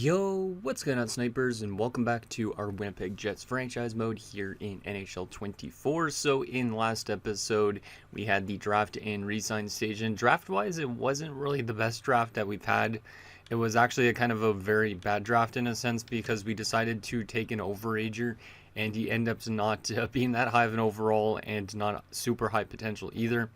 Yo, what's going on, snipers, and welcome back to our Winnipeg Jets franchise mode here in NHL 24. So in last episode, we had the draft and re-sign stage, and draft-wise, it wasn't really the best draft that we've had. It was actually a kind of a very bad draft in a sense because we decided to take an overager, and he ended up not being that high of an overall and not super high potential either.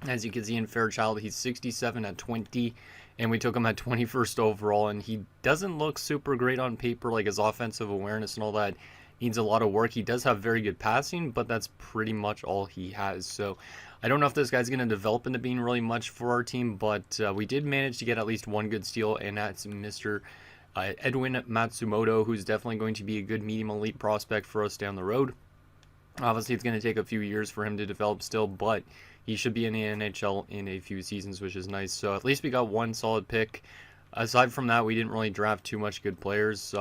As you can see in Fairchild, he's 67 at 20, and we took him at 21st overall, and he doesn't look super great on paper. Like, his offensive awareness and all that needs a lot of work. He does have very good passing, but that's pretty much all he has. So I don't know if this guy's going to develop into being really much for our team, but we did manage to get at least one good steal, and that's Mr. Edwin Matsumoto, who's definitely going to be a good medium elite prospect for us down the road. Obviously, it's going to take a few years for him to develop still, but he should be in the NHL in a few seasons, which is nice. So at least we got one solid pick. Aside from that, we didn't really draft too much good players.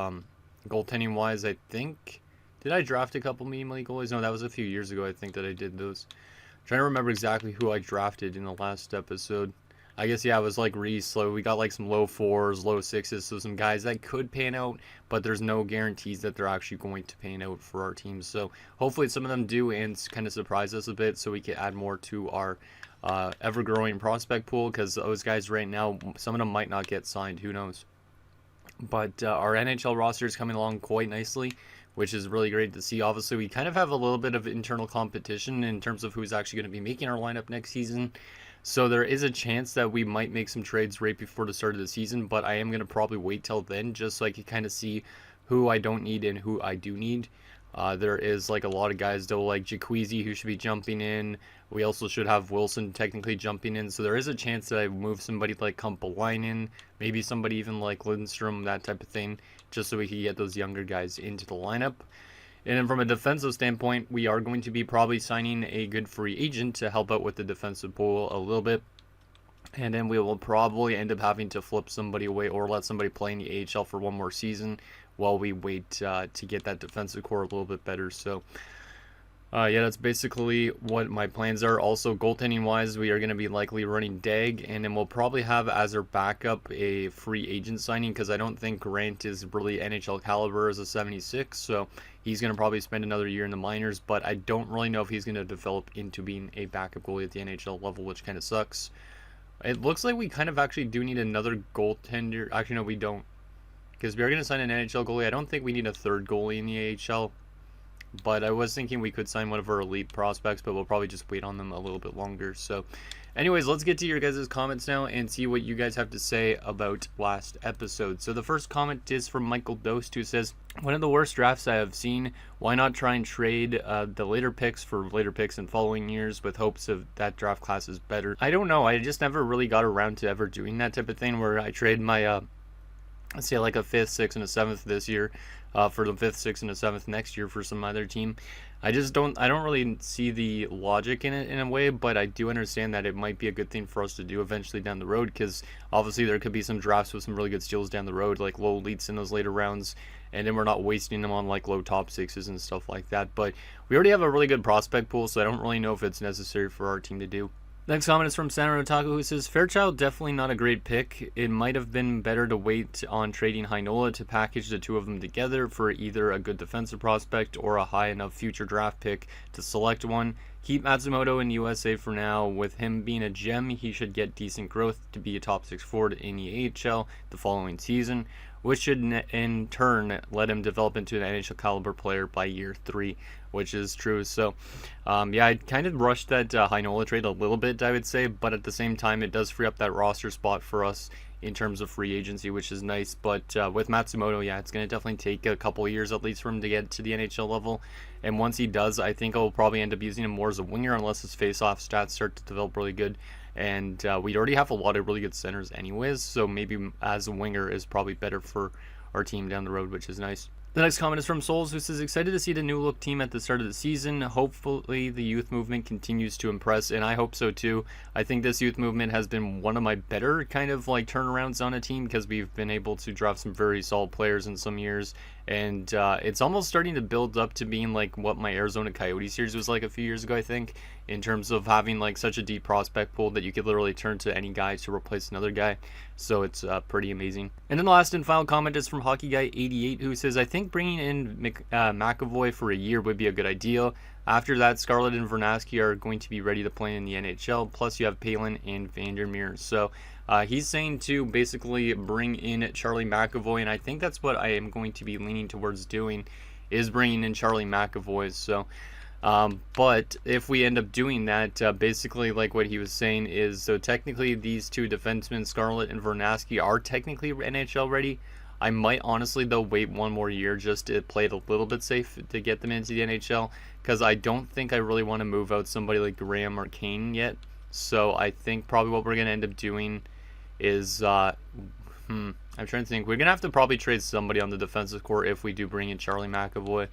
Goaltending-wise, I think... Did I draft a couple medium elite goalies? No, that was a few years ago, I think, that I did those. I'm trying to remember exactly who I drafted in the last episode. I guess, yeah, it was like Reese. So we got like some low 4s, low 6s, so some guys that could pan out, but there's no guarantees that they're actually going to pan out for our team. So hopefully some of them do and kind of surprise us a bit so we can add more to our ever-growing prospect pool, because those guys right now, some of them might not get signed. Who knows? But our NHL roster is coming along quite nicely, which is really great to see. Obviously, we kind of have a little bit of internal competition in terms of who's actually going to be making our lineup next season. So there is a chance that we might make some trades right before the start of the season, but I am going to probably wait till then just so I can kind of see who I don't need and who I do need. There is like a lot of guys though, like Jaqueezy, who should be jumping in. We also should have Wilson technically jumping in. So there is a chance that I move somebody like Kumpalainen, maybe somebody even like Lindstrom, that type of thing, just so we can get those younger guys into the lineup. And then from a defensive standpoint, we are going to be probably signing a good free agent to help out with the defensive pool a little bit. And then we will probably end up having to flip somebody away or let somebody play in the AHL for one more season while we wait to get that defensive core a little bit better. So yeah, that's basically what my plans are. Also, goaltending wise, we are going to be likely running Dag, and then we'll probably have as our backup a free agent signing, because I don't think Grant is really NHL caliber as a 76, so he's going to probably spend another year in the minors, but I don't really know if he's going to develop into being a backup goalie at the NHL level, which kind of sucks. It looks like we kind of actually do need another goaltender. Actually, no, we don't, because we are going to sign an NHL goalie. I don't think we need a third goalie in the AHL. But I was thinking we could sign one of our elite prospects, but we'll probably just wait on them a little bit longer. So anyways, let's get to your guys' comments now and see what you guys have to say about last episode. So the first comment is from Michael Dost, who says, one of the worst drafts I have seen. Why not try and trade the later picks for later picks in following years with hopes of that draft class is better? I don't know. I just never really got around to ever doing that type of thing where I trade my let's say like a 5th, 6th, and a 7th this year for the 5th, 6th, and a 7th next year for some other team. I don't really see the logic in it in a way, but I do understand that it might be a good thing for us to do eventually down the road, because obviously there could be some drafts with some really good steals down the road, like low elites in those later rounds, and then we're not wasting them on like low top 6s and stuff like that. But we already have a really good prospect pool, so I don't really know if it's necessary for our team to do. Next comment is from Sandro Otaku, who says, Fairchild definitely not a great pick. It might have been better to wait on trading Heinola to package the two of them together for either a good defensive prospect or a high enough future draft pick to select one. Keep Matsumoto in USA for now. With him being a gem, he should get decent growth to be a top 6 forward in the AHL the following season, which should in turn let him develop into an NHL caliber player by year 3, which is true. So yeah, I kind of rushed that Heinola trade a little bit, I would say, but at the same time it does free up that roster spot for us in terms of free agency, which is nice. But with Matsumoto, yeah, it's going to definitely take a couple of years at least for him to get to the NHL level, and once he does, I think I'll probably end up using him more as a winger unless his face-off stats start to develop really good. And we already have a lot of really good centers anyways, so maybe as a winger is probably better for our team down the road, which is nice. The next comment is from Souls, who says, excited to see the new look team at the start of the season. Hopefully the youth movement continues to impress, and I hope so too. I think this youth movement has been one of my better kind of like turnarounds on a team, because we've been able to draft some very solid players in some years, And it's almost starting to build up to being like what my Arizona Coyotes series was like a few years ago, I think, in terms of having like such a deep prospect pool that you could literally turn to any guy to replace another guy. So it's pretty amazing. And then the last and final comment is from Hockey Guy 88, who says, I think bringing in McAvoy for a year would be a good idea. After that, Scarlett and Vernaski are going to be ready to play in the NHL. Plus, you have Palin and Vandermeer. So he's saying to basically bring in Charlie McAvoy, and I think that's what I am going to be leaning towards doing, is bringing in Charlie McAvoy. So, but if we end up doing that, basically like what he was saying is, so technically these two defensemen, Scarlett and Vernaski, are technically NHL ready. I might honestly, though, wait one more year just to play it a little bit safe to get them into the NHL, because I don't think I really want to move out somebody like Graham or Kane yet. So I think probably what we're going to end up doing is, I'm trying to think. We're going to have to probably trade somebody on the defensive core if we do bring in Charlie McAvoy,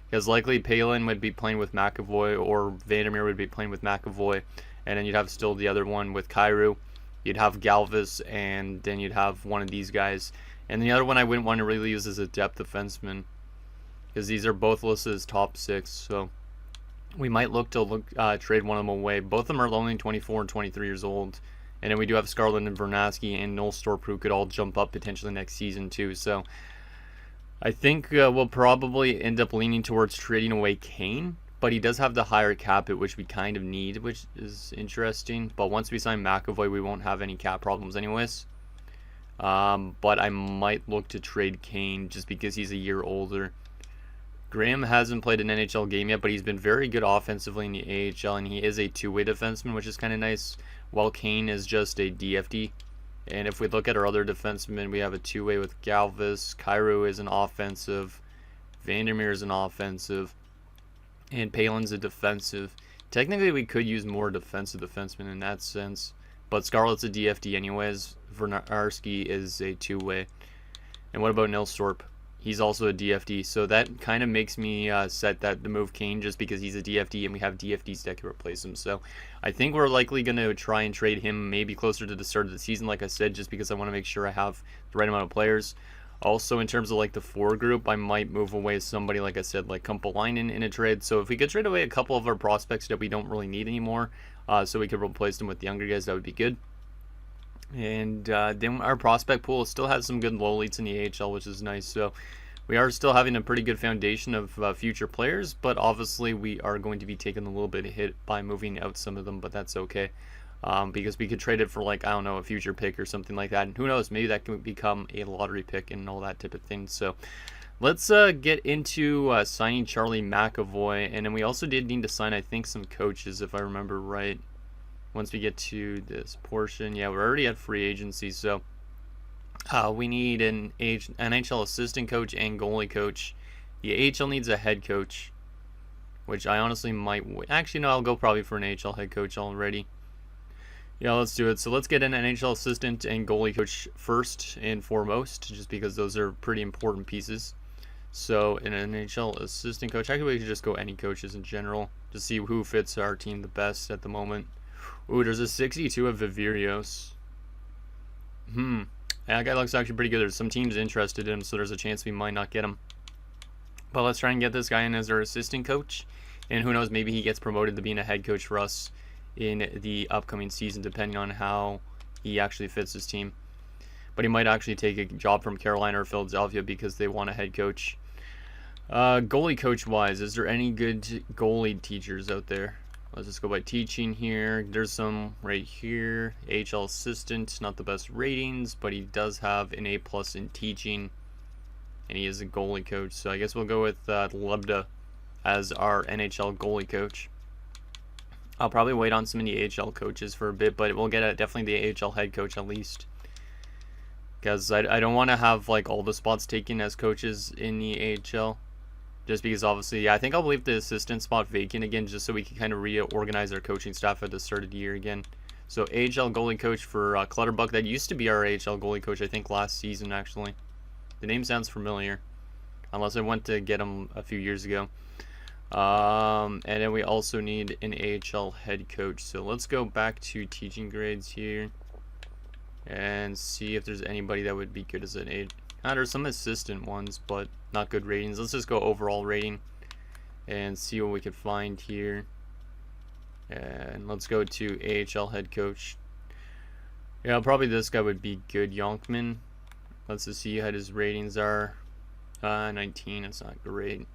because likely Palin would be playing with McAvoy, or Vandermeer would be playing with McAvoy, and then you'd have still the other one with Kyrou. You'd have Galvis, and then you'd have one of these guys. And the other one I wouldn't want to really use as a depth defenseman, because these are both listed as top 6. So we might look to trade one of them away. Both of them are only 24 and 23 years old. And then we do have Scarlett and Vernaski and Nolstorp, who could all jump up potentially next season too. So I think we'll probably end up leaning towards trading away Kane. But he does have the higher cap hit, which we kind of need, which is interesting. But once we sign McAvoy, we won't have any cap problems anyways. But I might look to trade Kane just because he's a year older. Graham hasn't played an NHL game yet, but he's been very good offensively in the AHL, and he is a two-way defenseman, which is kind of nice, while Kane is just a DFD. And if we look at our other defensemen, we have a two-way with Galvis, Kyrou is an offensive, Vandermeer is an offensive, and Palin's a defensive. Technically, we could use more defensive defensemen in that sense, but Scarlett's a DFD anyways. Vernaski is a two-way. And what about Nilstorp? He's also a DFD, so that kind of makes me set that to move Kane just because he's a DFD and we have DFDs that can replace him. So I think we're likely going to try and trade him maybe closer to the start of the season, like I said, just because I want to make sure I have the right amount of players. Also, in terms of like the 4 group, I might move away somebody, like I said, like Kumpalainen in a trade. So if we could trade away a couple of our prospects that we don't really need anymore, so we could replace them with the younger guys, that would be good. And then our prospect pool still has some good low leads in the AHL, which is nice. So we are still having a pretty good foundation of future players, but obviously we are going to be taking a little bit of hit by moving out some of them, but that's okay. Because we could trade it for, like, I don't know, a future pick or something like that. And who knows, maybe that can become a lottery pick and all that type of thing. So let's get into signing Charlie McAvoy. And then we also did need to sign, I think, some coaches, if I remember right. Once we get to this portion, yeah, we're already at free agency, so we need an NHL assistant coach and goalie coach. The AHL needs a head coach, which I honestly might actually, no, I'll go probably for an AHL head coach already. Yeah, let's do it. So let's get an NHL assistant and goalie coach first and foremost, just because those are pretty important pieces. So an NHL assistant coach, actually we could just go any coaches in general to see who fits our team the best at the moment. Ooh, there's a 62 of Vivirios. That guy looks actually pretty good. There's some teams interested in him, so there's a chance we might not get him. But let's try and get this guy in as our assistant coach. And who knows, maybe he gets promoted to being a head coach for us in the upcoming season, depending on how he actually fits his team. But he might actually take a job from Carolina or Philadelphia because they want a head coach. Goalie coach-wise, is there any good goalie teachers out there? Let's just go by teaching here. There's some right here. AHL assistant, not the best ratings, but he does have an A+ in teaching, and he is a goalie coach. So I guess we'll go with Lebda as our NHL goalie coach. I'll probably wait on some of the AHL coaches for a bit, but we'll get definitely the AHL head coach at least, because I don't want to have like all the spots taken as coaches in the AHL. Just because obviously, yeah, I think I'll leave the assistant spot vacant again just so we can kind of reorganize our coaching staff at the start of the year again. So AHL goalie coach for Clutterbuck. That used to be our AHL goalie coach, I think, last season actually. The name sounds familiar, unless I went to get him a few years ago. And then we also need an AHL head coach. So let's go back to teaching grades here and see if there's anybody that would be good as an There's some assistant ones, but not good ratings. Let's just go overall rating and see what we could find here. And let's go to AHL head coach. Yeah, probably this guy would be good. Yonkman. Let's just see how his ratings are. 19. It's not great.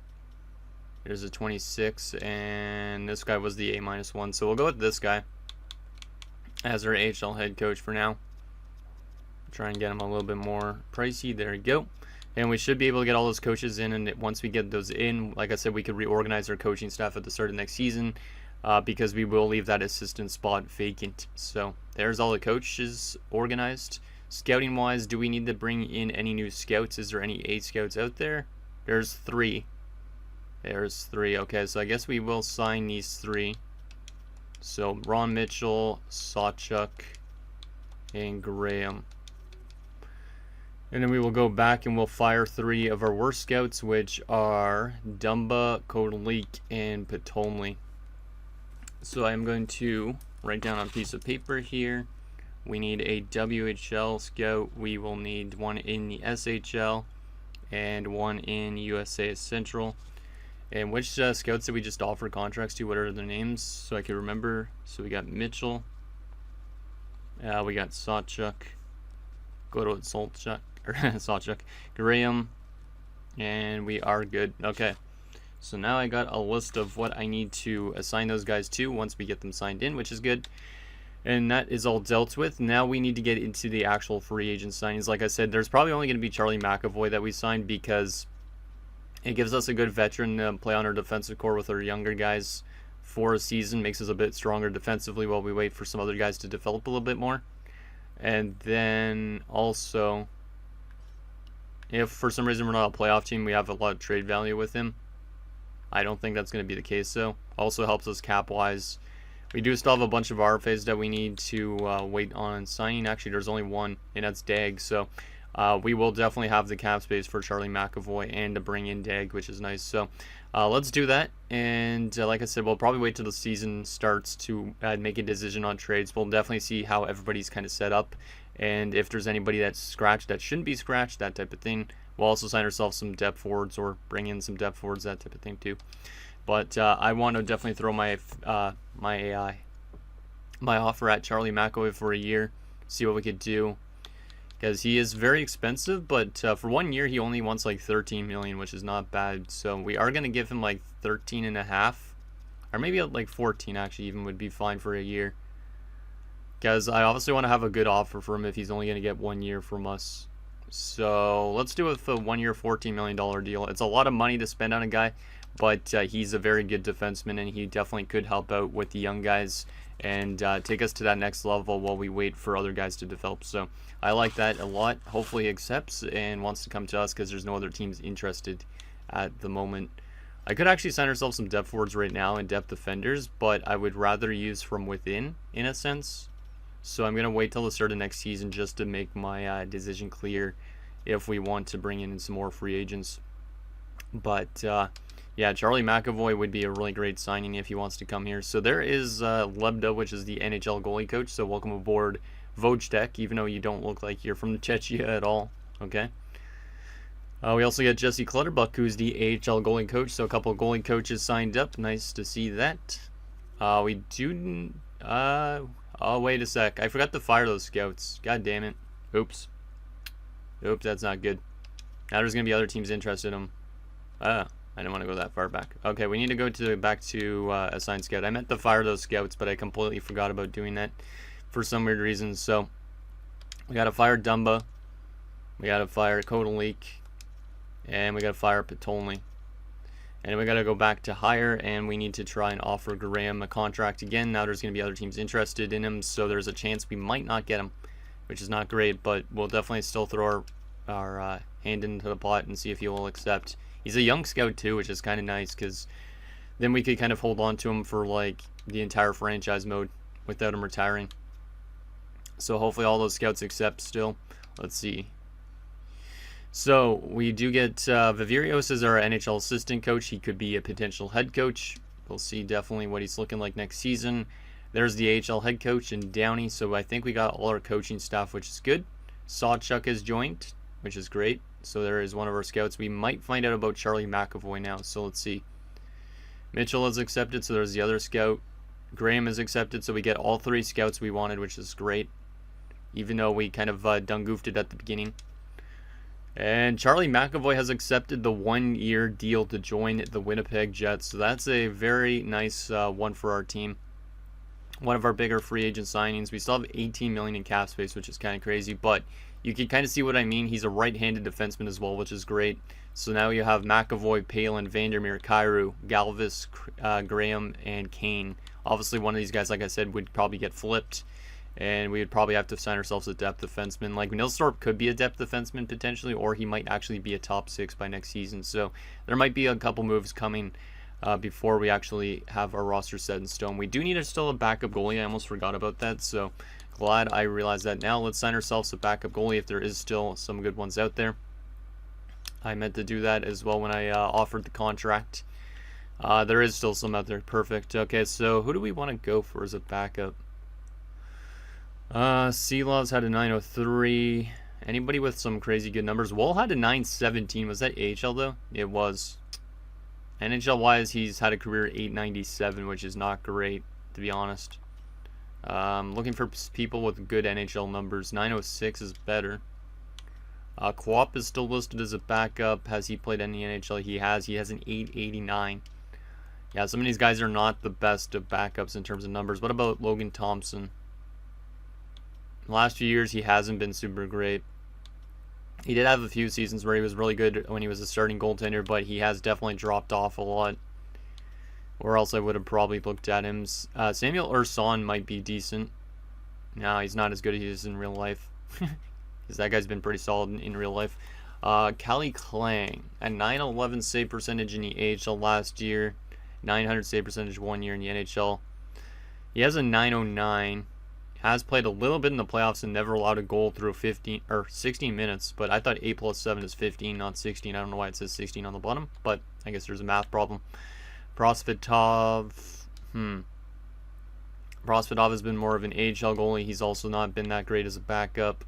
There's a 26, and this guy was the A-1. So we'll go with this guy as our AHL head coach for now. Try and get him a little bit more pricey. There we go. And we should be able to get all those coaches in, and once we get those in, like I said, we could reorganize our coaching staff at the start of next season, because we will leave that assistant spot vacant. So there's all the coaches organized. Scouting wise, do we need to bring in any new scouts? Is there any A scouts out there? There's 3. There's 3. Okay, so I guess we will sign these 3. So Ron Mitchell, Sawchuk, and Graham. And then we will go back and we'll fire 3 of our worst scouts, which are Dumba, Kotelik, and Potomly. So I'm going to write down on a piece of paper here. We need a WHL scout. We will need 1 in the SHL and 1 in USA Central. And which scouts did we just offer contracts to? What are their names so I can remember? So we got Mitchell. We got Sawchuk. Go to Sawchuk. Sawchuk, Graham, and we are good. Okay, so now I got a list of what I need to assign those guys to once we get them signed in, which is good. And that is all dealt with. Now we need to get into the actual free agent signings. Like I said, there's probably only going to be Charlie McAvoy that we signed because it gives us a good veteran to play on our defensive core with our younger guys for a season. Makes us a bit stronger defensively while we wait for some other guys to develop a little bit more. And then also, if for some reason we're not a playoff team, we have a lot of trade value with him. I don't think that's going to be the case, though. Also helps us cap-wise. We do still have a bunch of RFAs that we need to wait on signing. Actually, there's only 1, and that's Dag. So we will definitely have the cap space for Charlie McAvoy and to bring in Dag, which is nice. So let's do that. And like I said, we'll probably wait till the season starts to make a decision on trades. We'll definitely see how everybody's kind of set up. And if there's anybody that's scratched that shouldn't be scratched, that type of thing. We'll also sign ourselves some depth forwards or bring in some depth forwards, that type of thing too. But I want to definitely throw my offer at Charlie McAvoy for a year, see what we could do. Because he is very expensive, but for 1 year he only wants like 13 million, which is not bad. So we are going to give him like 13.5, or maybe like 14 actually even would be fine for a year. Because I obviously want to have a good offer for him if he's only going to get 1 year from us. So let's do it with a 1 year, $14 million deal. It's a lot of money to spend on a guy, but he's a very good defenseman, and he definitely could help out with the young guys and take us to that next level while we wait for other guys to develop. So I like that a lot. Hopefully he accepts and wants to come to us because there's no other teams interested at the moment. I could actually sign ourselves some depth forwards right now and depth defenders, but I would rather use from within in a sense. So I'm going to wait till the start of next season just to make my decision clear if we want to bring in some more free agents. But yeah, Charlie McAvoy would be a really great signing if he wants to come here. So there is Lebda, which is the NHL goalie coach. So welcome aboard, Vojtek, even though you don't look like you're from Czechia at all. Okay. We also got Jesse Clutterbuck, who's the AHL goalie coach. So a couple of goalie coaches signed up. Nice to see that. We do... oh, wait a sec. I forgot to fire those scouts. God damn it. Oops. Oops, that's not good. Now there's going to be other teams interested in them. I didn't want to go that far back. Okay, we need to go back to assign scout. I meant to fire those scouts, but I completely forgot about doing that for some weird reason. So we got to fire Dumba. We got to fire Kotelik. And we got to fire Potomly. And we got to go back to hire, and we need to try and offer Graham a contract again. Now there's going to be other teams interested in him, so there's a chance we might not get him, which is not great, but we'll definitely still throw our hand into the pot and see if he will accept. He's a young scout too, which is kind of nice, because then we could kind of hold on to him for like the entire franchise mode without him retiring. So hopefully all those scouts accept still. Let's see. So we do get Vivirios as our NHL assistant coach. He could be a potential head coach. We'll see definitely what he's looking like next season. There's the AHL head coach in Downey. So I think we got all our coaching staff, which is good. Sawchuk has joined, which is great. So there is one of our scouts. We might find out about Charlie McAvoy now. So let's see. Mitchell is accepted, so there's the other scout. Graham is accepted, so we get all 3 scouts we wanted, which is great. Even though we kind of done-goofed it at the beginning. And Charlie McAvoy has accepted the 1-year deal to join the Winnipeg Jets. So that's a very nice one for our team. One of our bigger free agent signings. We still have $18 million in cap space, which is kind of crazy. But you can kind of see what I mean. He's a right-handed defenseman as well, which is great. So now you have McAvoy, Palin, Vandermeer, Kyrou, Galvis, Graham, and Kane. Obviously, one of these guys, like I said, would probably get flipped. And we would probably have to sign ourselves a depth defenseman. Like, Nilstorp could be a depth defenseman potentially, or he might actually be a top 6 by next season. So there might be a couple moves coming before we actually have our roster set in stone. We do need still a backup goalie. I almost forgot about that. So glad I realized that now. Let's sign ourselves a backup goalie if there is still some good ones out there. I meant to do that as well when I offered the contract. There is still some out there. Perfect. Okay, so who do we want to go for as a backup? Sealaw's had a 903. Anybody with some crazy good numbers? Woll had a 917. Was that AHL though? It was. NHL wise, he's had a career 897, which is not great, to be honest. Looking for people with good NHL numbers. 906 is better. Quap is still listed as a backup. Has he played any NHL? He has. He has an 889. Yeah, some of these guys are not the best of backups in terms of numbers. What about Logan Thompson? The last few years, he hasn't been super great. He did have a few seasons where he was really good when he was a starting goaltender, but he has definitely dropped off a lot. Or else I would have probably looked at him. Samuel Urson might be decent. No, he's not as good as he is in real life. Because that guy's been pretty solid in real life. Callie Klang, a 911 save percentage in the AHL last year. 900 save percentage 1 year in the NHL. He has a 909. Has played a little bit in the playoffs and never allowed a goal through 15 or 16 minutes. But I thought 8 plus 7 is 15, not 16. I don't know why it says 16 on the bottom, but I guess there's a math problem. Prosvetov. Prosvetov has been more of an AHL goalie. He's also not been that great as a backup.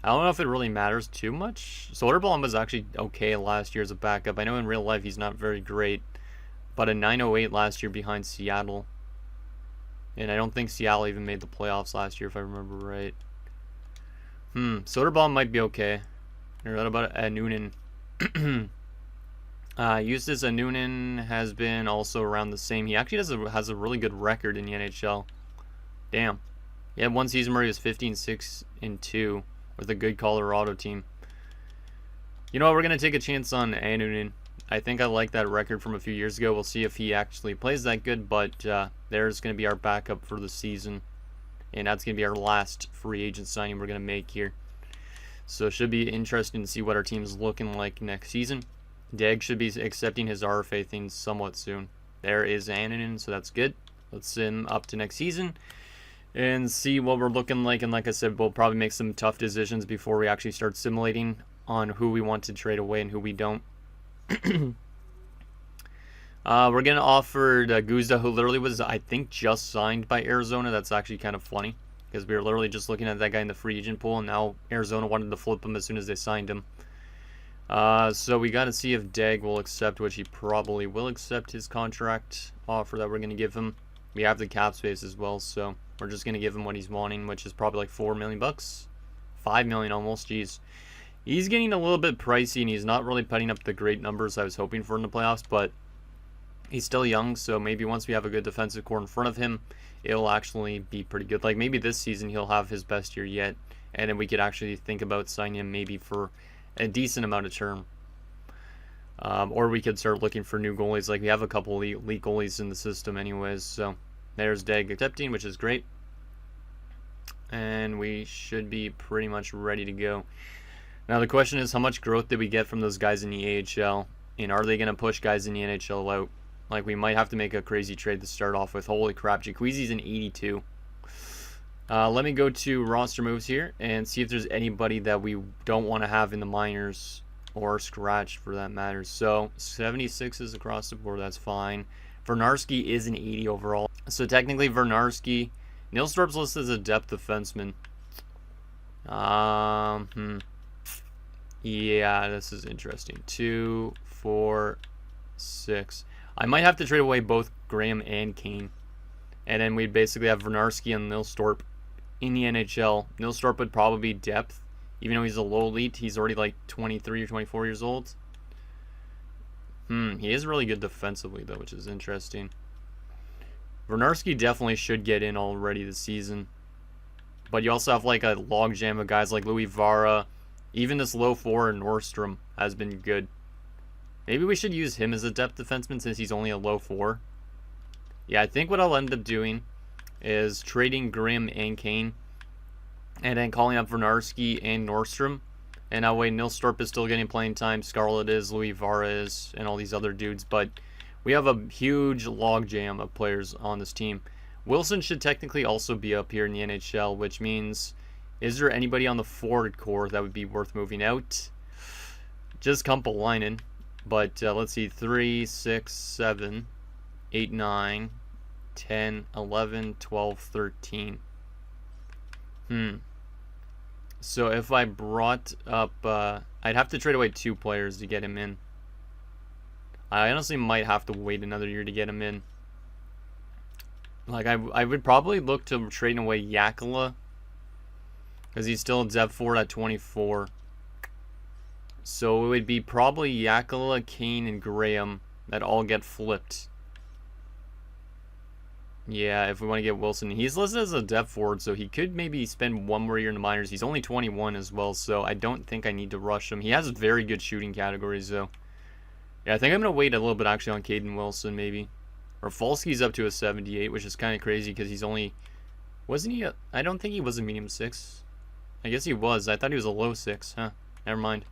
I don't know if it really matters too much. Soderblom was actually okay last year as a backup. I know in real life he's not very great. But a 908 last year behind Seattle. And I don't think Seattle even made the playoffs last year, if I remember right. Soderblom might be okay. Or what about Noonan? Eustace Noonan has been also around the same. He actually has a really good record in the NHL. Damn. He had one season where he was 15-6-2 with a good Colorado team. You know what? We're going to take a chance on Noonan. I think I like that record from a few years ago. We'll see if he actually plays that good, but there's going to be our backup for the season. And that's going to be our last free agent signing we're going to make here. So it should be interesting to see what our team's looking like next season. Deg should be accepting his RFA thing somewhat soon. There is Annunen, so that's good. Let's send him up to next season and see what we're looking like. And like I said, we'll probably make some tough decisions before we actually start simulating on who we want to trade away and who we don't. We're getting offered Guzda, who literally was, I think, just signed by Arizona. That's actually kind of funny because we were literally just looking at that guy in the free agent pool, and now Arizona wanted to flip him as soon as they signed him. So we got to see if Deg will accept, which he probably will accept his contract offer that we're going to give him. We have the cap space as well, so we're just going to give him what he's wanting, which is probably like $4 million bucks, $5 million almost. Jeez. He's getting a little bit pricey, and he's not really putting up the great numbers I was hoping for in the playoffs, but he's still young, so maybe once we have a good defensive core in front of him, it'll actually be pretty good. Like maybe this season he'll have his best year yet, and then we could actually think about signing him maybe for a decent amount of term. Or we could start looking for new goalies. Like we have a couple elite goalies in the system anyways, so there's Deg accepting, which is great. And we should be pretty much ready to go. Now the question is, how much growth did we get from those guys in the AHL? And are they going to push guys in the NHL out? Like we might have to make a crazy trade to start off with. Holy crap, Jacqueezy's an 82. Let me go to roster moves here and see if there's anybody that we don't want to have in the minors or scratch for that matter. So 76 is across the board, that's fine. Vernarski is an 80 overall. So technically Vernarski, Nilstorp's listed as a depth defenseman. Yeah, this is interesting. 2, 4, 6. I might have to trade away both Graham and Kane. And then we'd basically have Vernarski and Nilstorp in the NHL. Nilstorp would probably be depth. Even though he's a low elite, he's already like 23 or 24 years old. He is really good defensively, though, which is interesting. Vernarski definitely should get in already this season. But you also have like a logjam of guys like Louis Vara. Even this low 4 Nordstrom has been good. Maybe we should use him as a depth defenseman since he's only a low 4. Yeah, I think what I'll end up doing is trading Grimm and Kane. And then calling up Vernarski and Nordstrom. And that way Nilstorp is still getting playing time. Scarlett is, Louis Vara is, and all these other dudes. But we have a huge logjam of players on this team. Wilson should technically also be up here in the NHL, which means, is there anybody on the forward core that would be worth moving out? Just Kumpelainen. But let's see, 3, 6, 7, 8, 9, 10, 11, 12, 13. So if I brought up, I'd have to trade away 2 players to get him in. I honestly might have to wait another year to get him in. Like, I would probably look to trading away Yakula, because he's still a depth forward at 24. So it would be probably Yakula, Kane, and Graham that all get flipped. Yeah, if we want to get Wilson. He's listed as a depth forward, so he could maybe spend 1 more year in the minors. He's only 21 as well, so I don't think I need to rush him. He has very good shooting categories, though. Yeah, I think I'm going to wait a little bit, actually, on Caden Wilson, maybe. Or Falski's up to a 78, which is kind of crazy, because he's only... Wasn't he I don't think he was a medium 6. I guess he was. I thought he was a low 6. Huh, never mind.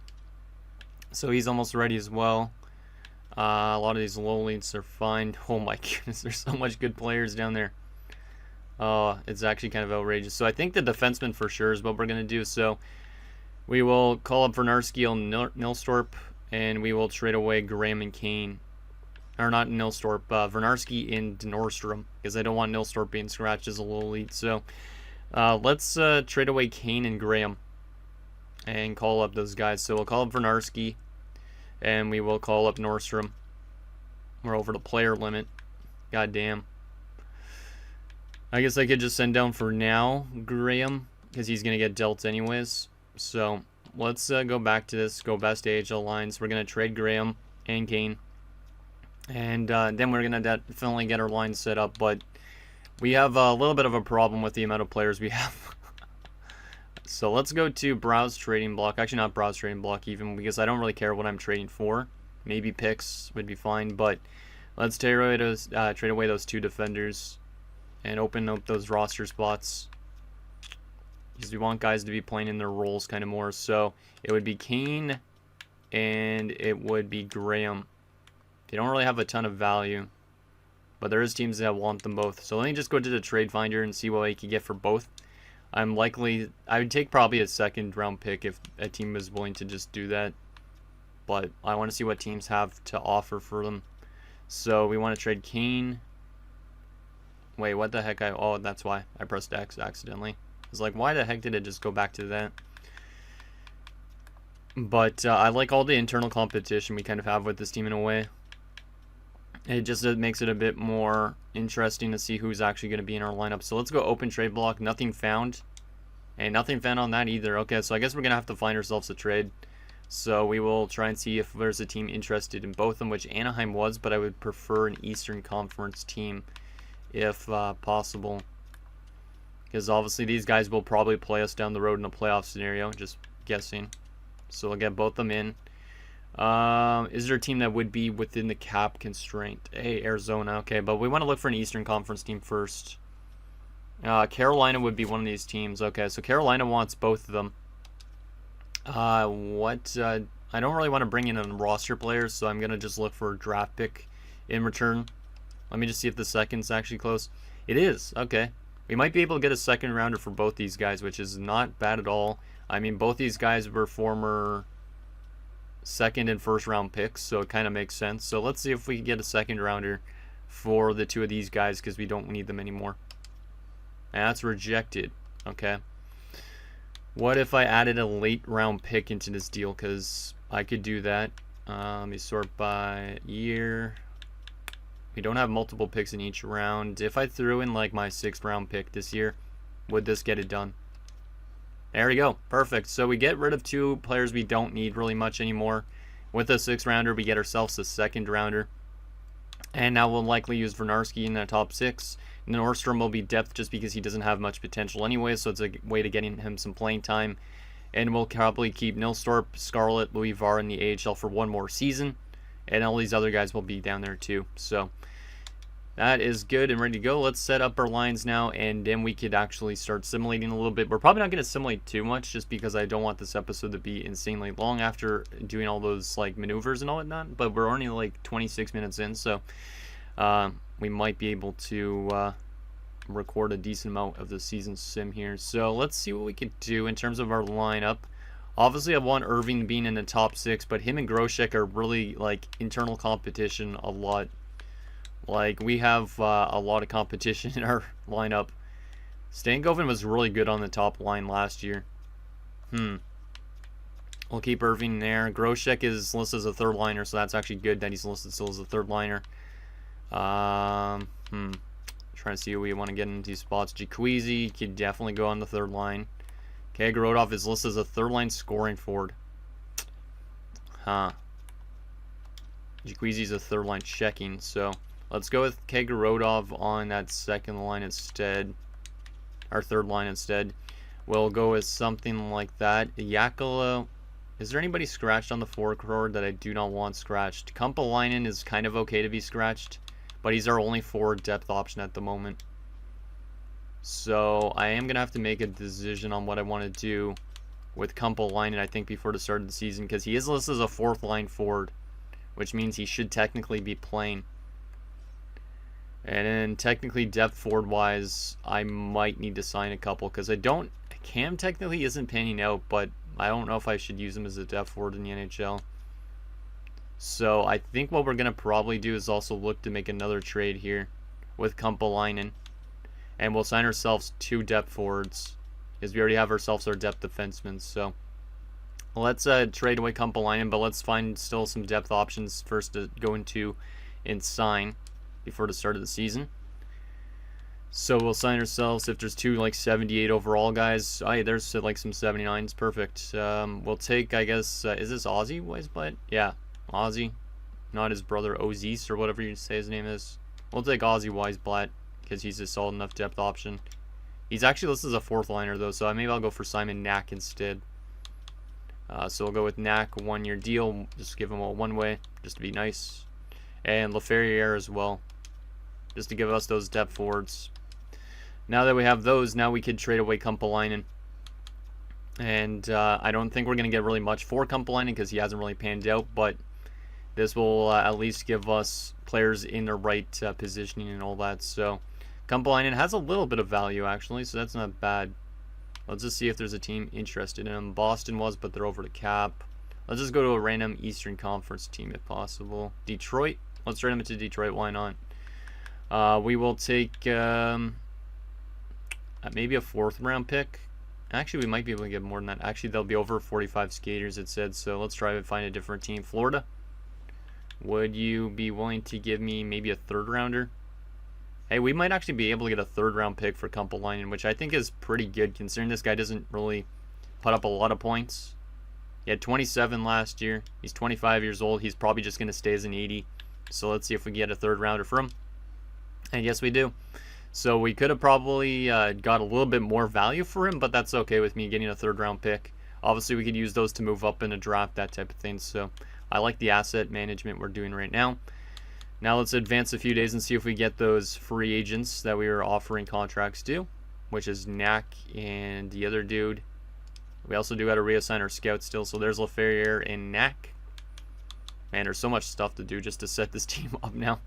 So he's almost ready as well. A lot of these low leads are fine. Oh my goodness, there's so much good players down there. It's actually kind of outrageous. So I think the defenseman for sure is what we're going to do. So we will call up Vernarski on Nilstorp, and we will trade away Graham and Kane. Or not Nilstorp, Vernarski and Nordstrom, because I don't want Nilstorp being scratched as a low elite. So let's trade away Kane and Graham and call up those guys. So we'll call up Vernarski. And we will call up Nordstrom. We're over the player limit. God damn. I guess I could just send down for now Graham, because he's going to get dealt anyways. So let's go back to this. Go best AHL lines. We're going to trade Graham and Kane. And then we're going to definitely get our lines set up. But we have a little bit of a problem with the amount of players we have. So let's go to browse trading block. Actually, not browse trading block even, because I don't really care what I'm trading for. Maybe picks would be fine, but let's trade away those 2 defenders and open up those roster spots, because we want guys to be playing in their roles kind of more. So it would be Kane and it would be Graham. They don't really have a ton of value, but there is teams that want them both. So let me just go to the trade finder and see what I can get for both. I would take probably a 2nd round pick if a team was willing to just do that. But I want to see what teams have to offer for them. So we want to trade Kane. Wait, what the heck? Oh, that's why I pressed X accidentally. I was like, why the heck did it just go back to that? But I like all the internal competition we kind of have with this team in a way. It just makes it a bit more interesting to see who's actually going to be in our lineup. So let's go open trade block. Nothing found. And nothing found on that either. Okay, so I guess we're going to have to find ourselves a trade. So we will try and see if there's a team interested in both of them, which Anaheim was, but I would prefer an Eastern Conference team if possible. Because obviously these guys will probably play us down the road in a playoff scenario, just guessing. So we'll get both of them in. Is there a team that would be within the cap constraint? Hey, Arizona. Okay, but we want to look for an Eastern Conference team first. Carolina would be one of these teams. Okay, so Carolina wants both of them. I don't really want to bring in a roster players, so I'm going to just look for a draft pick in return. Let me just see if the second's actually close. It is. Okay. We might be able to get a 2nd rounder for both these guys, which is not bad at all. I mean, both these guys were former 2nd and 1st round picks, so it kind of makes sense. So let's see if we can get a 2nd rounder for the 2 of these guys, because we don't need them anymore. And that's rejected. Okay. What if I added a late round pick into this deal? Because I could do that. Let me sort by year. We don't have multiple picks in each round. If I threw in like my 6th round pick this year, would this get it done? There we go. Perfect. So we get rid of 2 players we don't need really much anymore. With a 6th rounder, we get ourselves a 2nd rounder. And now we'll likely use Vernarski in the top 6. And Nordstrom will be depth just because he doesn't have much potential anyway, so it's a way to getting him some playing time. And we'll probably keep Nilstorp, Scarlett, Louis Var in the AHL for 1 more season. And all these other guys will be down there too. So that is good and ready to go. Let's set up our lines now, and then we could actually start simulating a little bit. We're probably not going to simulate too much just because I don't want this episode to be insanely long after doing all those like maneuvers and all whatnot. But we're only like 26 minutes in, so we might be able to record a decent amount of the season sim here. So let's see what we could do in terms of our lineup. Obviously, I want Irving being in the top 6, but him and Groshek are really like internal competition a lot. Like, we have a lot of competition in our lineup. Stankoven was really good on the top line last year. We'll keep Irving there. Groshek is listed as a 3rd liner, so that's actually good that he's listed still as a 3rd liner. Trying to see who we want to get into these spots. Jaqueezi could definitely go on the 3rd line. Kagorodov is listed as a 3rd line scoring forward. Jaqueezi's a 3rd line checking, so let's go with Kagorodov on that 2nd line instead. Our 3rd line instead. We'll go with something like that. Yakala. Is there anybody scratched on the forward that I do not want scratched? Kumpalainen is kind of okay to be scratched, but he's our only forward depth option at the moment. So I am going to have to make a decision on what I want to do with Kumpalainen, I think, before the start of the season, because he is listed as a 4th line forward, which means he should technically be playing. And then technically depth forward wise, I might need to sign a couple, because Cam technically isn't panning out, but I don't know if I should use him as a depth forward in the NHL. So I think what we're going to probably do is also look to make another trade here with Kumpalainen. And we'll sign ourselves 2 depth forwards, because we already have ourselves our depth defensemen. So let's trade away Kumpalainen, but let's find still some depth options first to go into and sign before the start of the season. So we'll sign ourselves, if there's 2 like 78 overall guys. Oh, yeah, there's like some 79s. Perfect. We'll take, I guess, is this Ozzy Weisblatt? Yeah, Ozzy. Not his brother Ozies or whatever you say his name is. We'll take Ozzy Weisblatt because he's a solid enough depth option. He's actually listed as a 4th liner though, so maybe I'll go for Simon Knack instead. So we'll go with Knack, 1-year deal. Just give him a 1-way, just to be nice. And Laferriere as well, just to give us those depth forwards. Now that we have those, now we could trade away Kumpalainen. And I don't think we're going to get really much for Kumpalainen because he hasn't really panned out, but this will at least give us players in the right positioning and all that. So Kumpalainen has a little bit of value actually, so that's not bad. Let's just see if there's a team interested in him. Boston was, but they're over the cap. Let's just go to a random Eastern Conference team if possible. Detroit. Let's trade him into Detroit. Why not? We will take maybe a 4th round pick. Actually, we might be able to get more than that. Actually, there'll be over 45 skaters, it said. So let's try to find a different team. Florida. Would you be willing to give me maybe a 3rd rounder? Hey, we might actually be able to get a 3rd round pick for Kumpalainen, which I think is pretty good considering this guy doesn't really put up a lot of points. He had 27 last year. He's 25 years old. He's probably just going to stay as an 80. So let's see if we get a 3rd rounder for him. And yes, we do. So we could have probably got a little bit more value for him, but that's okay with me getting a 3rd round pick. Obviously, we could use those to move up in a draft, that type of thing. So I like the asset management we're doing right now. Now let's advance a few days and see if we get those free agents that we were offering contracts to, which is Knack and the other dude. We also do got to reassign our scouts still, so there's Laferriere and Knack. Man, there's so much stuff to do just to set this team up now.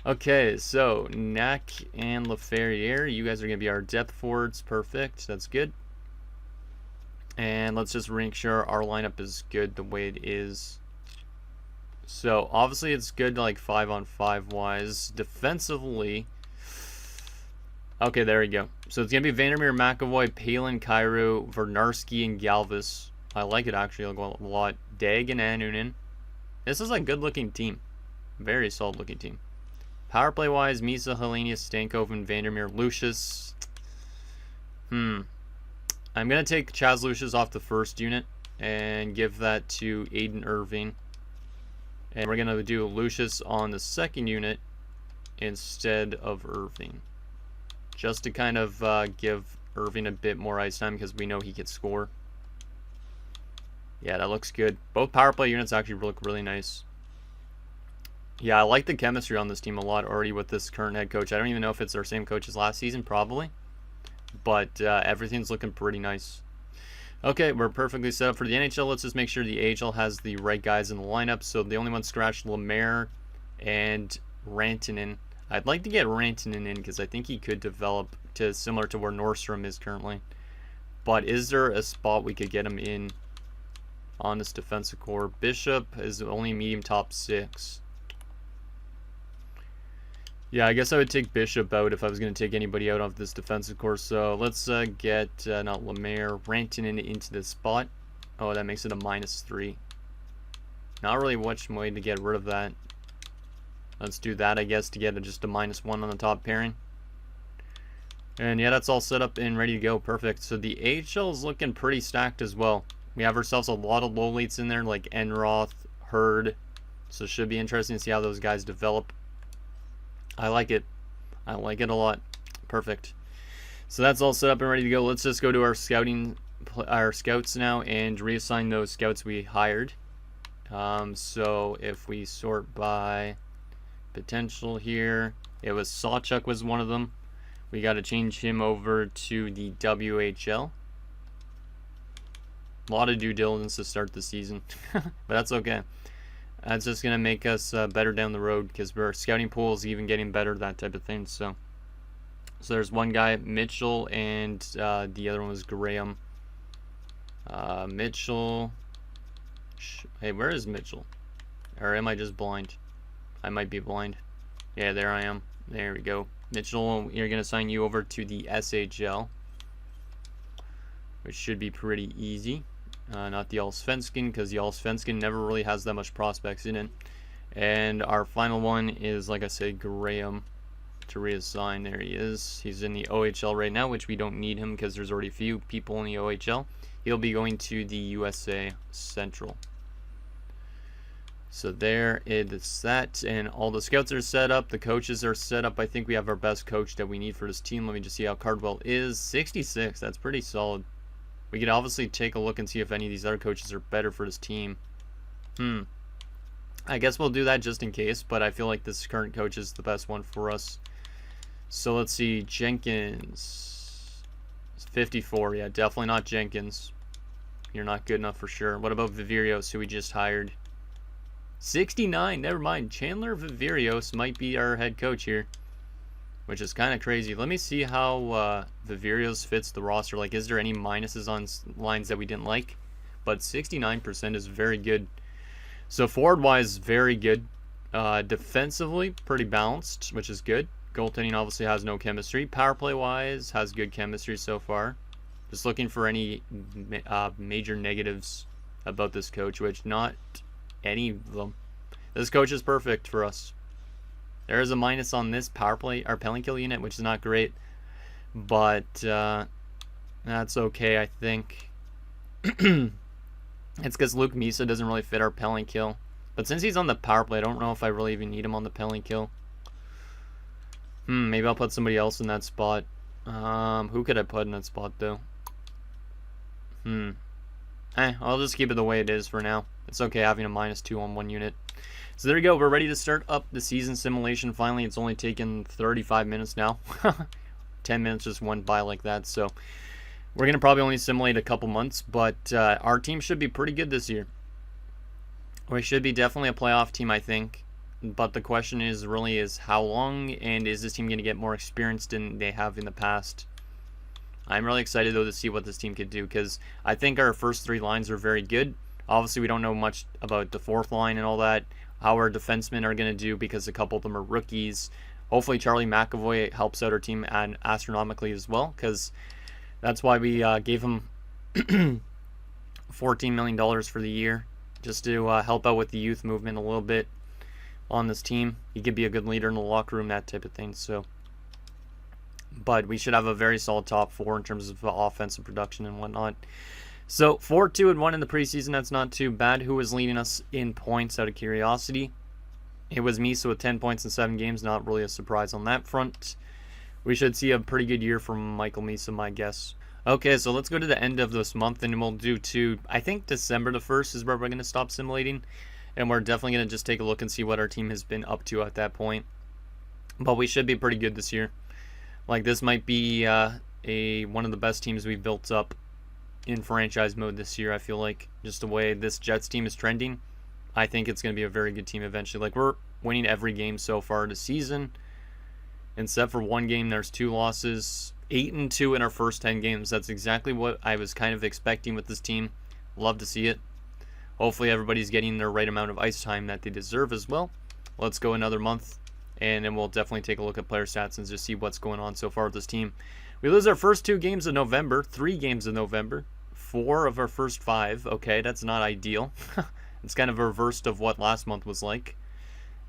Okay, so Knack and Laferriere, you guys are going to be our depth forwards. Perfect, that's good. And let's just make sure our lineup is good the way it is. So obviously it's good like 5-on-5 wise. Defensively, Okay, there we go. So it's going to be Vandermeer, McAvoy, Palin, Cairo, Vernarski, and Galvis. I like it, actually. I'll go a lot. Dag and Anunin. This is a good-looking team. Very solid-looking team. Power play-wise, Misa, Helenius, Stankov, and Vandermeer, Lucius. I'm going to take Chaz Lucius off the first unit and give that to Aiden Irving. And we're going to do Lucius on the second unit instead of Irving. Just to kind of give Irving a bit more ice time because we know he can score. Yeah, that looks good. Both power play units actually look really nice. Yeah, I like the chemistry on this team a lot already with this current head coach. I don't even know if it's our same coach as last season, probably. But everything's looking pretty nice. Okay, we're perfectly set up for the NHL. Let's just make sure the AHL has the right guys in the lineup. So the only ones scratched, Lemaire and Rantanen. I'd like to get Rantanen in because I think he could develop to similar to where Nordstrom is currently. But is there a spot we could get him in on this defensive core? Bishop is only medium top 6. Yeah, I guess I would take Bishop out if I was going to take anybody out of this defensive core. So let's get, not Lemaire, Rantanen into this spot. Oh, that makes it a -3. Not really much way to get rid of that. Let's do that, I guess, to get just a -1 on the top pairing. And yeah, that's all set up and ready to go. Perfect. So the AHL is looking pretty stacked as well. We have ourselves a lot of lowlights in there, like Enroth, Hurd. So it should be interesting to see how those guys develop. I like it. I like it a lot. Perfect. So that's all set up and ready to go. Let's just go to our scouts now and reassign those scouts we hired. So if we sort by potential here, it was Sawchuk was one of them. We got to change him over to the WHL. A lot of due diligence to start the season, but that's okay. That's just going to make us better down the road because our scouting pool is even getting better, that type of thing. So there's one guy, Mitchell, and the other one was Graham. Mitchell. Hey, where is Mitchell? Or am I just blind? I might be blind. Yeah, there I am. There we go. Mitchell, you're going to sign you over to the SHL, which should be pretty easy. Not the Allsvenskan, because the Allsvenskan never really has that much prospects in it. And our final one is, like I said, Graham to reassign. There he is. He's in the OHL right now, which we don't need him because there's already a few people in the OHL. He'll be going to the USA Central. So there is that, and all the scouts are set up. The coaches are set up. I think we have our best coach that we need for this team. Let me just see how Cardwell is. 66. That's pretty solid. We could obviously take a look and see if any of these other coaches are better for this team. I guess we'll do that just in case, but I feel like this current coach is the best one for us. So let's see. Jenkins. 54. Yeah, definitely not Jenkins. You're not good enough for sure. What about Vivirios, who we just hired? 69. Never mind. Chandler Vivirios might be our head coach here, which is kind of crazy. Let me see how Vivirios fits the roster. Like, is there any minuses on lines that we didn't like? But 69% is very good. So forward-wise, very good. Defensively, pretty balanced, which is good. Goaltending obviously has no chemistry. Power play-wise, has good chemistry so far. Just looking for any major negatives about this coach, which not any of them. This coach is perfect for us. There is a minus on this power play, our penalty kill unit, which is not great, but that's okay, I think. It's because Luke Misa doesn't really fit our penalty kill, but since he's on the power play, I don't know if I really even need him on the penalty kill. Maybe I'll put somebody else in that spot. Who could I put in that spot though? I'll just keep it the way it is for now. It's okay having a -2 on one unit. So there you go. We're ready to start up the season simulation. Finally, it's only taken 35 minutes now. 10 minutes just went by like that. So we're going to probably only simulate a couple months, but our team should be pretty good this year. We should be definitely a playoff team, I think. But the question is how long, and is this team going to get more experienced than they have in the past? I'm really excited, though, to see what this team could do, because I think our first 3 lines are very good. Obviously, we don't know much about the 4th line and all that, how our defensemen are going to do, because a couple of them are rookies. Hopefully Charlie McAvoy helps out our team astronomically as well, because that's why we gave him $14 million for the year, just to help out with the youth movement a little bit on this team. He could be a good leader in the locker room, that type of thing. So, but we should have a very solid top 4 in terms of offensive production and whatnot. So 4-2-1 in the preseason. That's not too bad. Who was leading us in points out of curiosity? It was Misa with 10 points in 7 games. Not really a surprise on that front. We should see a pretty good year from Michael Misa, my guess. Okay, so let's go to the end of this month, and we'll do to, I think December the 1st is where we're going to stop simulating. And we're definitely going to just take a look and see what our team has been up to at that point. But we should be pretty good this year. Like, this might be one of the best teams we've built up in franchise mode this year, I feel like. Just the way this Jets team is trending, I think it's going to be a very good team eventually. Like, we're winning every game so far this season. Except for one game, there's 2 losses. 8-2 in our first 10 games. That's exactly what I was kind of expecting with this team. Love to see it. Hopefully everybody's getting their right amount of ice time that they deserve as well. Let's go another month, and then we'll definitely take a look at player stats and just see what's going on so far with this team. We lose our first 2 games of November, 3 games of November, 4 of our first 5. Okay, that's not ideal. It's kind of a reverse of what last month was like.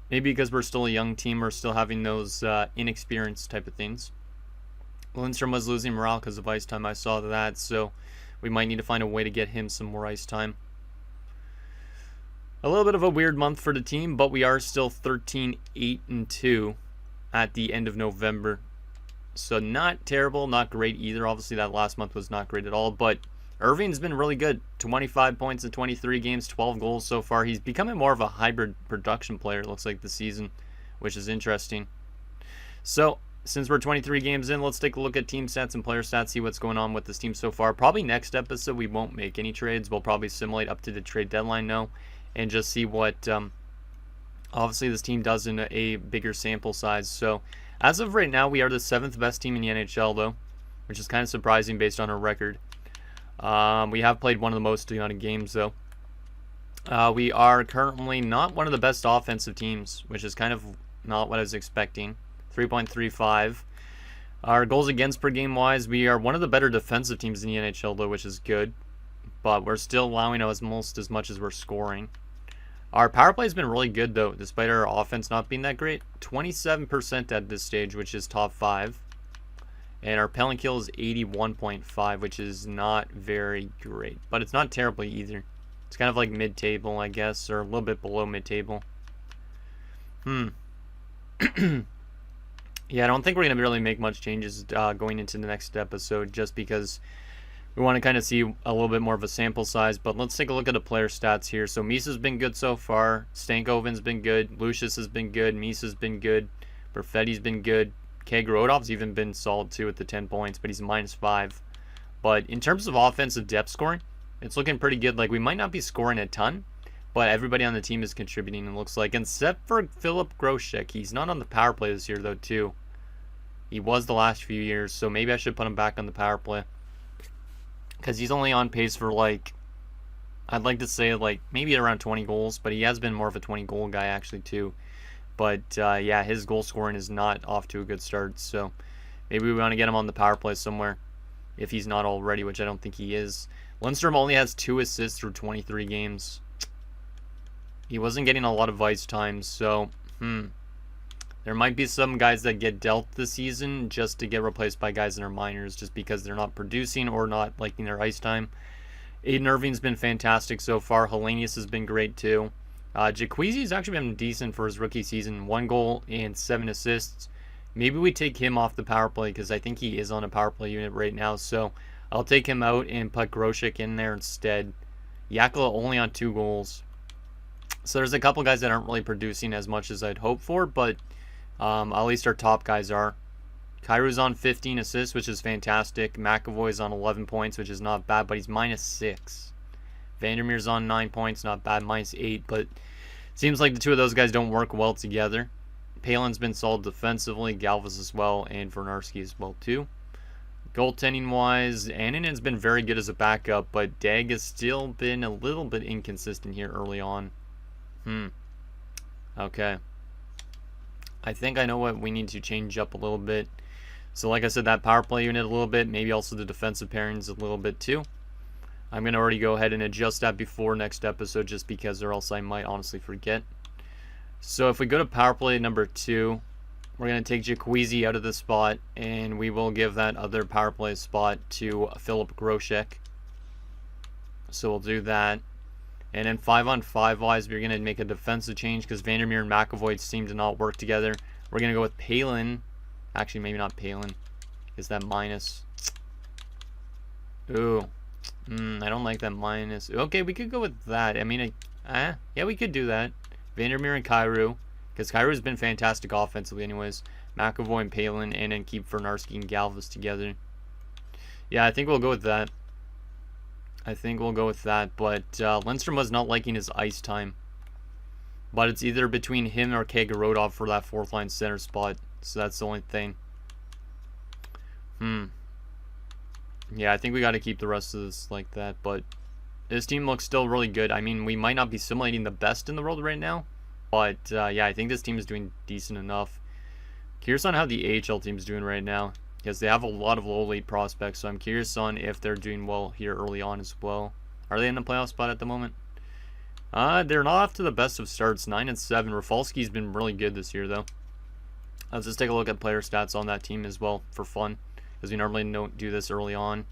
Maybe because we're still a young team, we're still having those inexperienced type of things. Lindstrom was losing morale because of ice time. I saw that, so we might need to find a way to get him some more ice time. A little bit of a weird month for the team, but we are still 13-8-2 at the end of November. So not terrible, not great either. Obviously, that last month was not great at all, but Irving's been really good. 25 points in 23 games, 12 goals so far. He's becoming more of a hybrid production player, it looks like, this season, which is interesting. So, since we're 23 games in, let's take a look at team stats and player stats, see what's going on with this team so far. Probably next episode, we won't make any trades. We'll probably simulate up to the trade deadline now and just see what, obviously, this team does in a bigger sample size. So, as of right now, we are the 7th best team in the NHL, though, which is kind of surprising based on our record. We have played one of the most amount of games, though. We are currently not one of the best offensive teams, which is kind of not what I was expecting. 3.35. Our goals against per game wise, we are one of the better defensive teams in the NHL, though, which is good. But we're still allowing almost as much as we're scoring. Our power play has been really good, though, despite our offense not being that great. 27% at this stage, which is top 5. And our penalty kill is 81.5, which is not very great. But it's not terribly either. It's kind of like mid-table, I guess, or a little bit below mid-table. Yeah, I don't think we're going to really make much changes going into the next episode, just because we want to kind of see a little bit more of a sample size. But let's take a look at the player stats here. So Misa's been good so far. Stankoven's been good. Lucius has been good. Misa's been good. Perfetti's been good. Kagrodov's even been solid too with the 10 points, but he's -5. But in terms of offensive depth scoring, it's looking pretty good. Like, we might not be scoring a ton, but everybody on the team is contributing, it looks like. Except for Philip Groshek. He's not on the power play this year, though, too. He was the last few years, so maybe I should put him back on the power play. Because he's only on pace for, like, I'd like to say, like, maybe around 20 goals, but he has been more of a 20-goal guy, actually, too. But, yeah, his goal scoring is not off to a good start, so maybe we want to get him on the power play somewhere, if he's not already, which I don't think he is. Lindstrom only has 2 assists through 23 games. He wasn't getting a lot of ice time, so, there might be some guys that get dealt this season just to get replaced by guys in our minors, just because they're not producing or not liking their ice time. Aiden Irving's been fantastic so far. Hellenius has been great, too. Jacquezi's actually been decent for his rookie season. 1 goal and 7 assists. Maybe we take him off the power play, because I think he is on a power play unit right now. So I'll take him out and put Groshek in there instead. Yakula only on 2 goals. So there's a couple guys that aren't really producing as much as I'd hope for, but at least our top guys are. Kairu's on 15 assists, which is fantastic. McAvoy's on 11 points, which is not bad, but he's -6. Vandermeer's on 9 points, not bad, -8, but seems like the 2 of those guys don't work well together. Palin's been solid defensively, Galvas as well, and Vernarski as well too. Goaltending-wise, Annanen's been very good as a backup, but Dag has still been a little bit inconsistent here early on. Okay. I think I know what we need to change up a little bit. So like I said, that power play unit a little bit, maybe also the defensive pairings a little bit too. I'm going to already go ahead and adjust that before next episode just because or else I might honestly forget. So if we go to power play number 2, we're going to take Jaqueezi out of the spot, and we will give that other power play spot to Philip Groshek. So we'll do that. And then 5-on-5 wise, we're going to make a defensive change because Vandermeer and McAvoy seem to not work together. We're going to go with Palin. Actually, maybe not Palin. Is that minus? Ooh. I don't like that minus. Okay, we could go with that. I mean, yeah, we could do that. Vandermeer and Kyrou. Because Kyrou's been fantastic offensively anyways. McAvoy and Palin, and then keep Fernarski and Galvis together. Yeah, I think we'll go with that. But Lindstrom was not liking his ice time. But it's either between him or Kagorodov for that 4th line center spot. So that's the only thing. Yeah, I think we got to keep the rest of this like that. But this team looks still really good. I mean, we might not be simulating the best in the world right now. But, yeah, I think this team is doing decent enough. Curious on how the AHL team's doing right now. Because they have a lot of low lead prospects. So I'm curious on if they're doing well here early on as well. Are they in the playoff spot at the moment? They're not off to the best of starts. 9-7. Rafalski's been really good this year, though. Let's just take a look at player stats on that team as well for fun. Because we normally don't do this early on.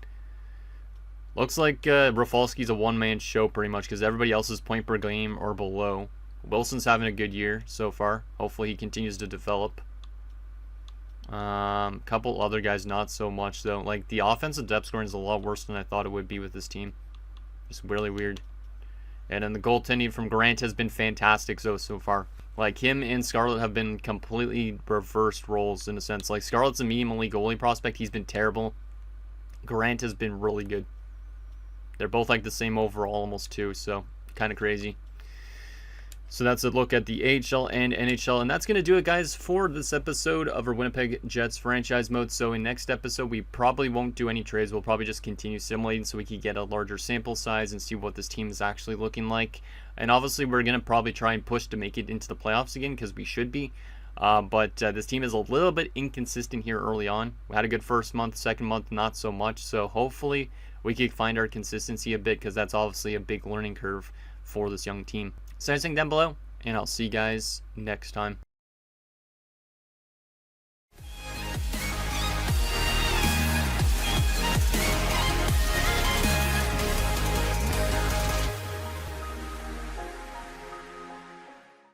Looks like Rafalski's a one-man show pretty much. Because everybody else is point per game or below. Wilson's having a good year so far. Hopefully he continues to develop. Couple other guys not so much though. Like the offensive depth scoring is a lot worse than I thought it would be with this team. It's really weird. And then the goaltending from Grant has been fantastic so far. Like him and Scarlett have been completely reversed roles in a sense. Like Scarlett's a medium elite goalie prospect. He's been terrible. Grant has been really good. They're both like the same overall almost too. So kind of crazy. So that's a look at the AHL and NHL. And that's going to do it, guys, for this episode of our Winnipeg Jets franchise mode. So in next episode, we probably won't do any trades. We'll probably just continue simulating so we can get a larger sample size and see what this team is actually looking like. And obviously, we're going to probably try and push to make it into the playoffs again because we should be. But this team is a little bit inconsistent here early on. We had a good first month, second month, not so much. So hopefully, we can find our consistency a bit because that's obviously a big learning curve for this young team. So anything down below, and I'll see you guys next time.